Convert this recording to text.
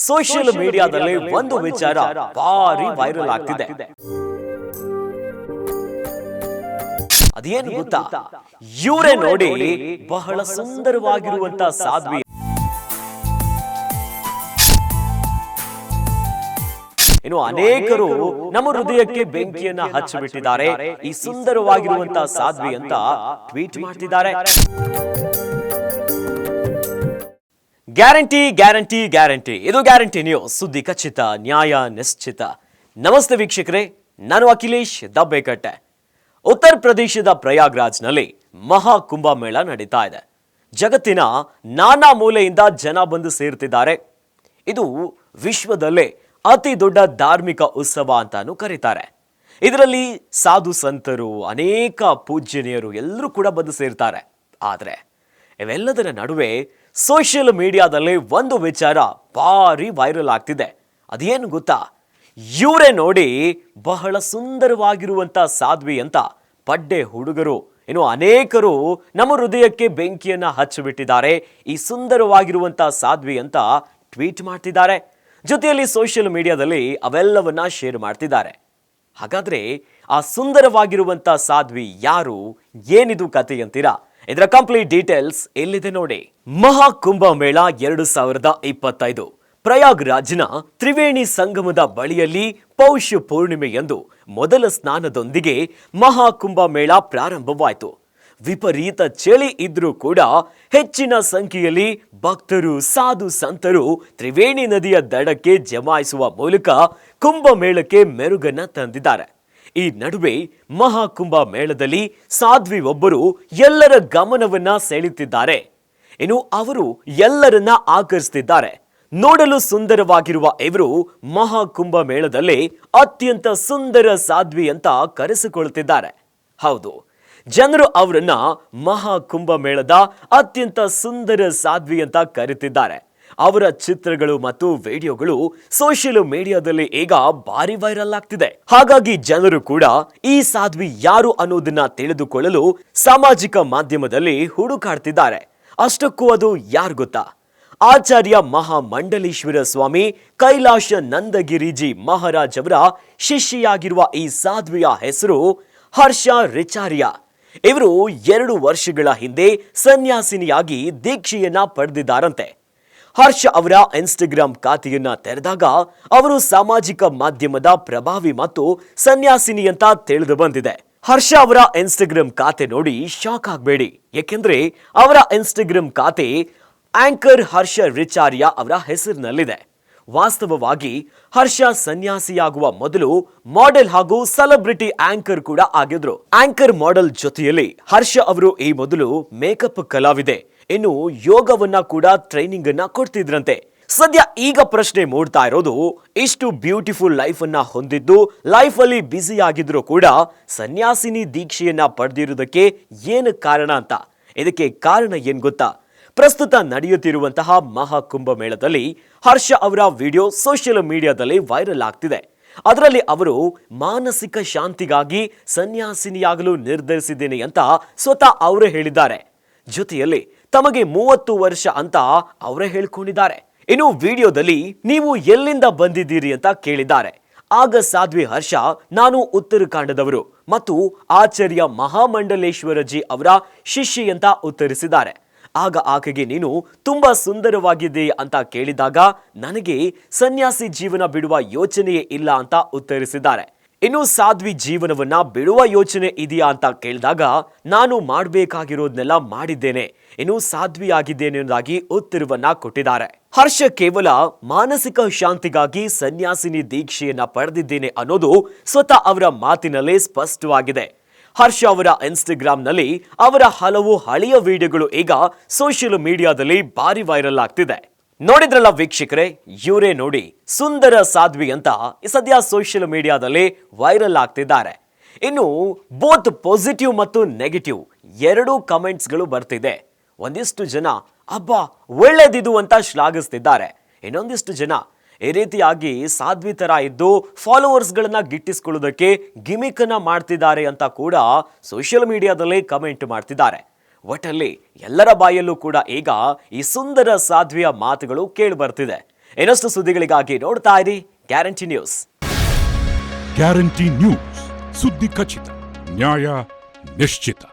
Social ಮೀಡಿಯಾದಲ್ಲಿ ಒಂದು ವಿಚಾರ ಭಾರಿ ವೈರಲ್ ಆಗ್ತಿದೆ. ಅದೇನು ಗೊತ್ತಾ? ಇವರೇ ನೋಡಿ ಬಹಳ ಸುಂದರವಾಗಿರುವಂತ ಸಾಧ್ವಿ. ಇನ್ನು ಅನೇಕರು ನಮ್ಮ ಹೃದಯಕ್ಕೆ ಬೆಂಕಿಯನ್ನ ಹಚ್ಚಿಬಿಟ್ಟಿದ್ದಾರೆ. ಈ ಸುಂದರವಾಗಿರುವಂತ ಸಾಧ್ವಿ ಅಂತ ಟ್ವೀಟ್ ಮಾಡ್ತಿದ್ದಾರೆ. ಗ್ಯಾರಂಟಿ ಗ್ಯಾರಂಟಿ ಗ್ಯಾರಂಟಿ, ಇದು ಗ್ಯಾರಂಟಿ ನ್ಯೂಸ್, ಸುದ್ದಿ ಖಚಿತ, ನ್ಯಾಯ ನಿಶ್ಚಿತ. ನಮಸ್ತೆ ವೀಕ್ಷಕರೇ, ನಾನು ಅಖಿಲೇಶ್ ದಬ್ಬೆಕಟ್ಟೆ. ಉತ್ತರ ಪ್ರದೇಶದ ಪ್ರಯಾಗ್ರಾಜ್ನಲ್ಲಿ ಮಹಾ ಕುಂಭಮೇಳ ನಡೀತಾ ಇದೆ. ಜಗತ್ತಿನ ನಾನಾ ಮೂಲೆಯಿಂದ ಜನ ಬಂದು ಸೇರ್ತಿದ್ದಾರೆ. ಇದು ವಿಶ್ವದಲ್ಲೇ ಅತಿ ದೊಡ್ಡ ಧಾರ್ಮಿಕ ಉತ್ಸವ ಅಂತಾನು ಕರೀತಾರೆ. ಇದರಲ್ಲಿ ಸಾಧು ಸಂತರು, ಅನೇಕ ಪೂಜ್ಯನೀಯರು ಎಲ್ಲರೂ ಕೂಡ ಬಂದು ಸೇರ್ತಾರೆ. ಆದರೆ ಇವೆಲ್ಲದರ ನಡುವೆ ಸೋಷಿಯಲ್ ಮೀಡಿಯಾದಲ್ಲಿ ಒಂದು ವಿಚಾರ ಭಾರಿ ವೈರಲ್ ಆಗ್ತಿದೆ. ಅದೇನು ಗೊತ್ತಾ? ಇವರೇ ನೋಡಿ ಬಹಳ ಸುಂದರವಾಗಿರುವಂತ ಸಾಧ್ವಿ ಅಂತ ಪಡ್ಡೆ ಹುಡುಗರು, ಇನ್ನು ಅನೇಕರು ನಮ್ಮ ಹೃದಯಕ್ಕೆ ಬೆಂಕಿಯನ್ನ ಹಚ್ಚಿಬಿಟ್ಟಿದ್ದಾರೆ. ಈ ಸುಂದರವಾಗಿರುವಂತ ಸಾಧ್ವಿ ಅಂತ ಟ್ವೀಟ್ ಮಾಡ್ತಿದ್ದಾರೆ. ಜೊತೆಯಲ್ಲಿ ಸೋಷಿಯಲ್ ಮೀಡಿಯಾದಲ್ಲಿ ಅವೆಲ್ಲವನ್ನ ಶೇರ್ ಮಾಡ್ತಿದ್ದಾರೆ. ಹಾಗಾದ್ರೆ ಆ ಸುಂದರವಾಗಿರುವಂತ ಸಾಧ್ವಿ ಯಾರು, ಏನಿದು ಕತೆ ಅಂತೀರಾ? ಇದರ ಕಂಪ್ಲೀಟ್ ಡೀಟೇಲ್ಸ್ ಇಲ್ಲಿದೆ ನೋಡಿ. ಮಹಾ ಕುಂಭಮೇಳ 2025 ಪ್ರಯಾಗ್ರಾಜ್ನ ತ್ರಿವೇಣಿ ಸಂಗಮದ ಬಳಿಯಲ್ಲಿ ಪೌಷ ಪೂರ್ಣಿಮೆಯಂದು ಮೊದಲ ಸ್ನಾನದೊಂದಿಗೆ ಮಹಾ ಕುಂಭಮೇಳ ಪ್ರಾರಂಭವಾಯಿತು. ವಿಪರೀತ ಚಳಿ ಇದ್ರೂ ಕೂಡ ಹೆಚ್ಚಿನ ಸಂಖ್ಯೆಯಲ್ಲಿ ಭಕ್ತರು, ಸಾಧು ಸಂತರು ತ್ರಿವೇಣಿ ನದಿಯ ದಡಕ್ಕೆ ಜಮಾಯಿಸುವ ಮೂಲಕ ಕುಂಭಮೇಳಕ್ಕೆ ಮೆರುಗನ್ನ ತಂದಿದ್ದಾರೆ. ಈ ನಡುವೆ ಮಹಾಕುಂಭ ಮೇಳದಲ್ಲಿ ಸಾಧ್ವಿ ಒಬ್ಬರು ಎಲ್ಲರ ಗಮನವನ್ನ ಸೆಳೆಯುತ್ತಿದ್ದಾರೆ. ಇನ್ನು ಅವರು ಎಲ್ಲರನ್ನ ಆಕರ್ಷಿಸುತ್ತಿದ್ದಾರೆ. ನೋಡಲು ಸುಂದರವಾಗಿರುವ ಇವರು ಮಹಾಕುಂಭ ಮೇಳದಲ್ಲಿ ಅತ್ಯಂತ ಸುಂದರ ಸಾಧ್ವಿ ಅಂತ ಕರೆಸಿಕೊಳ್ಳುತ್ತಿದ್ದಾರೆ. ಹೌದು, ಜನರು ಅವರನ್ನ ಮಹಾಕುಂಭ ಮೇಳದ ಅತ್ಯಂತ ಸುಂದರ ಸಾಧ್ವಿ ಅಂತ ಕರೆಯುತ್ತಿದ್ದಾರೆ. ಅವರ ಚಿತ್ರಗಳು ಮತ್ತು ವಿಡಿಯೋಗಳು ಸೋಷಿಯಲ್ ಮೀಡಿಯಾದಲ್ಲಿ ಈಗ ಭಾರಿ ವೈರಲ್ ಆಗ್ತಿದೆ. ಹಾಗಾಗಿ ಜನರು ಕೂಡ ಈ ಸಾಧ್ವಿ ಯಾರು ಅನ್ನೋದನ್ನ ತಿಳಿದುಕೊಳ್ಳಲು ಸಾಮಾಜಿಕ ಮಾಧ್ಯಮದಲ್ಲಿ ಹುಡುಕಾಡ್ತಿದ್ದಾರೆ. ಅಷ್ಟಕ್ಕೂ ಅದು ಯಾರು ಗೊತ್ತಾ? ಆಚಾರ್ಯ ಮಹಾಮಂಡಲೇಶ್ವರ ಸ್ವಾಮಿ ಕೈಲಾಶ ನಂದಗಿರಿಜಿ ಮಹಾರಾಜ್ ಅವರ ಶಿಷ್ಯೆಯಾಗಿರುವ ಈ ಸಾಧ್ವಿಯ ಹೆಸರು ಹರ್ಷ ರಿಚಾರ್ಯ. ಇವರು 2 ವರ್ಷಗಳ ಹಿಂದೆ ಸನ್ಯಾಸಿನಿಯಾಗಿ ದೀಕ್ಷೆಯನ್ನ ಪಡೆದಿದ್ದಾರಂತೆ. ಹರ್ಷ ಅವರ ಇನ್ಸ್ಟಾಗ್ರಾಮ್ ಖಾತೆಯನ್ನ ತೆರೆದಾಗ ಅವರು ಸಾಮಾಜಿಕ ಮಾಧ್ಯಮದ ಪ್ರಭಾವಿ ಮತ್ತು ಸನ್ಯಾಸಿನಿ ಅಂತ ತಿಳಿದು ಬಂದಿದೆ. ಹರ್ಷ ಅವರ ಇನ್ಸ್ಟಾಗ್ರಾಮ್ ಖಾತೆ ನೋಡಿ ಶಾಕ್ ಆಗಬೇಡಿ, ಯಾಕೆಂದ್ರೆ ಅವರ ಇನ್ಸ್ಟಾಗ್ರಾಮ್ ಖಾತೆ ಆಂಕರ್ ಹರ್ಷ ರಿಚಾರ್ಯ ಅವರ ಹೆಸರಿನಲ್ಲಿದೆ. ವಾಸ್ತವವಾಗಿ ಹರ್ಷ ಸನ್ಯಾಸಿಯಾಗುವ ಮೊದಲು ಮಾಡೆಲ್ ಹಾಗೂ ಸೆಲೆಬ್ರಿಟಿ ಆಂಕರ್ ಕೂಡ ಆಗಿದ್ರು. ಆಂಕರ್ ಮಾಡೆಲ್ ಜೊತೆಯಲ್ಲಿ ಹರ್ಷ ಅವರು ಈ ಮೊದಲು ಮೇಕಪ್ ಕಲಾವಿದೆ, ಇನ್ನು ಯೋಗವನ್ನ ಕೂಡ ಟ್ರೈನಿಂಗ್ ಅನ್ನ ಕೊಡ್ತಿದ್ರಂತೆ. ಸದ್ಯ ಈಗ ಪ್ರಶ್ನೆ ಮೂಡ್ತಾ ಇರೋದು, ಇಷ್ಟು ಬ್ಯೂಟಿಫುಲ್ ಲೈಫ್ ಅನ್ನ ಹೊಂದಿದ್ದು ಲೈಫ್ ಅಲ್ಲಿ ಬ್ಯುಸಿ ಆಗಿದ್ರು ಕೂಡ ಸನ್ಯಾಸಿನಿ ದೀಕ್ಷೆಯನ್ನ ಪಡೆದಿರುವುದಕ್ಕೆ ಏನು ಕಾರಣ ಅಂತ. ಇದಕ್ಕೆ ಕಾರಣ ಏನ್ ಗೊತ್ತಾ? ಪ್ರಸ್ತುತ ನಡೆಯುತ್ತಿರುವಂತಹ ಮಹಾಕುಂಭ ಮೇಳದಲ್ಲಿ ಹರ್ಷ ಅವರ ವಿಡಿಯೋ ಸೋಷಿಯಲ್ ಮೀಡಿಯಾದಲ್ಲಿ ವೈರಲ್ ಆಗ್ತಿದೆ. ಅದರಲ್ಲಿ ಅವರು ಮಾನಸಿಕ ಶಾಂತಿಗಾಗಿ ಸನ್ಯಾಸಿನಿಯಾಗಲು ನಿರ್ಧರಿಸಿದ್ದೇನೆ ಅಂತ ಸ್ವತಃ ಅವರೇ ಹೇಳಿದ್ದಾರೆ. ಜೊತೆಯಲ್ಲಿ ತಮಗೆ 30 ವರ್ಷ ಅಂತ ಅವರೇ ಹೇಳ್ಕೊಂಡಿದ್ದಾರೆ. ಇನ್ನು ವಿಡಿಯೋದಲ್ಲಿ ನೀವು ಎಲ್ಲಿಂದ ಬಂದಿದ್ದೀರಿ ಅಂತ ಕೇಳಿದ್ದಾರೆ. ಆಗ ಸಾಧ್ವಿ ಹರ್ಷ, ನಾನು ಉತ್ತರಾಖಂಡದವರು ಮತ್ತು ಆಚಾರ್ಯ ಮಹಾಮಂಡಲೇಶ್ವರಜಿ ಅವರ ಶಿಷ್ಯ ಅಂತ ಉತ್ತರಿಸಿದ್ದಾರೆ. ಆಗ ಆಕೆಗೆ ನೀನು ತುಂಬಾ ಸುಂದರವಾಗಿದ್ದೆ ಅಂತ ಕೇಳಿದಾಗ ನನಗೆ ಸನ್ಯಾಸಿ ಜೀವನ ಬಿಡುವ ಯೋಚನೆಯೇ ಇಲ್ಲ ಅಂತ ಉತ್ತರಿಸಿದ್ದಾರೆ. ಇನ್ನು ಸಾಧ್ವಿ ಜೀವನವನ್ನ ಬಿಡುವ ಯೋಚನೆ ಇದೆಯಾ ಅಂತ ಕೇಳಿದಾಗ ನಾನು ಮಾಡಬೇಕಾಗಿರೋದನ್ನೆಲ್ಲ ಮಾಡಿದ್ದೇನೆ, ಇನ್ನು ಸಾಧ್ವಿ ಆಗಿದ್ದೇನೆ ಅನ್ನೋದಾಗಿ ಉತ್ತರವನ್ನ ಕೊಟ್ಟಿದ್ದಾರೆ. ಹರ್ಷ ಕೇವಲ ಮಾನಸಿಕ ಶಾಂತಿಗಾಗಿ ಸನ್ಯಾಸಿನಿ ದೀಕ್ಷೆಯನ್ನ ಪಡೆದಿದ್ದೇನೆ ಅನ್ನೋದು ಸ್ವತಃ ಅವರ ಮಾತಿನಲ್ಲೇ ಸ್ಪಷ್ಟವಾಗಿದೆ. ಹರ್ಷ ಅವರ ಇನ್ಸ್ಟಾಗ್ರಾಮ್ನಲ್ಲಿ ಅವರ ಹಲವು ಹಳೆಯ ವಿಡಿಯೋಗಳು ಈಗ ಸೋಷಿಯಲ್ ಮೀಡಿಯಾದಲ್ಲಿ ಭಾರಿ ವೈರಲ್ ಆಗ್ತಿದೆ. ನೋಡಿದ್ರಲ್ಲ ವೀಕ್ಷಕರೇ, ಇವರೇ ನೋಡಿ ಸುಂದರ ಸಾಧ್ವಿ ಅಂತ ಸದ್ಯ ಸೋಷಿಯಲ್ ಮೀಡಿಯಾದಲ್ಲಿ ವೈರಲ್ ಆಗ್ತಿದ್ದಾರೆ. ಇನ್ನು ಬೋತ್ ಪಾಸಿಟಿವ್ ಮತ್ತು ನೆಗೆಟಿವ್ ಎರಡೂ ಕಮೆಂಟ್ಸ್ಗಳು ಬರ್ತಿದೆ. ಒಂದಿಷ್ಟು ಜನ ಅಬ್ಬಾ ಒಳ್ಳೇದಿದು ಅಂತ ಶ್ಲಾಘಿಸ್ತಿದ್ದಾರೆ. ಇನ್ನೊಂದಿಷ್ಟು ಜನ ಈ ರೀತಿಯಾಗಿ ಸಾಧ್ವಿ ತರ ಇದ್ದು ಫಾಲೋವರ್ಸ್ಗಳನ್ನ ಗಿಟ್ಟಿಸ್ಕೊಳ್ಳೋದಕ್ಕೆ ಗಿಮಿಕ್ ಅನ್ನ ಮಾಡ್ತಿದ್ದಾರೆ ಅಂತ ಕೂಡ ಸೋಷಿಯಲ್ ಮೀಡಿಯಾದಲ್ಲಿ ಕಮೆಂಟ್ ಮಾಡ್ತಿದ್ದಾರೆ. ಒಟ್ಟಲ್ಲಿ ಎಲ್ಲರ ಬಾಯಲ್ಲೂ ಕೂಡ ಈಗ ಈ ಸುಂದರ ಸಾಧ್ವಿಯ ಮಾತುಗಳು ಕೇಳಿ ಬರ್ತಿದೆ. ಇನ್ನಷ್ಟು ಸುದ್ದಿಗಳಿಗಾಗಿ ನೋಡ್ತಾ ಇರಿ ಗ್ಯಾರಂಟಿ ನ್ಯೂಸ್. ಗ್ಯಾರಂಟಿ ನ್ಯೂಸ್, ಸುದ್ದಿ ಖಚಿತ, ನ್ಯಾಯ ನಿಶ್ಚಿತ.